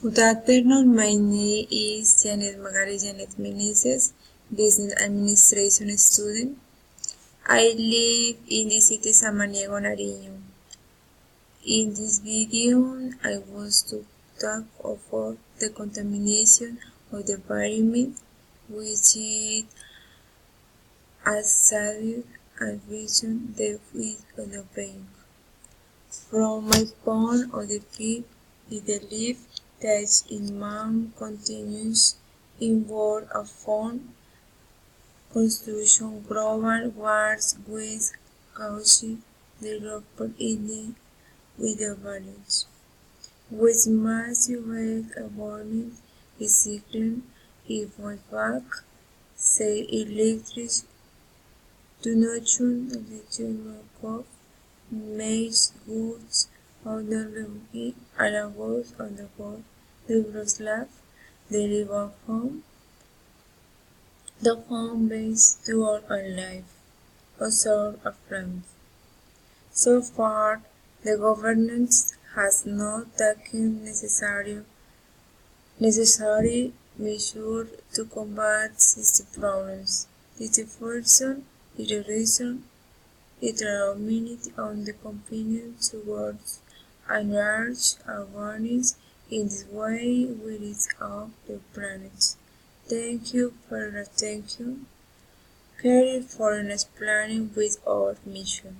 Good afternoon, my name is Janet Magari Janet Meneses, Business Administration student. I live in the city of Samaniego, Nariño. In this video, I want to talk about the contamination of the environment, which is associated and reason the with the brain. From my point of view, I believe that in man continues involved a form construction global wars with causing the local in with the values. With massive avoiding recycling if back, say electric donation of maize goods on the review allowed on the board, the Yugoslav, the river home, the home-based dual on life, a sort of friends. So far, the government has not taken necessary measures to combat these problems. It is person, it is reason, it is minute on the companion towards enlarge awareness in this way we reach out the planet. Thank you for your attention. Carry for explaining with our mission.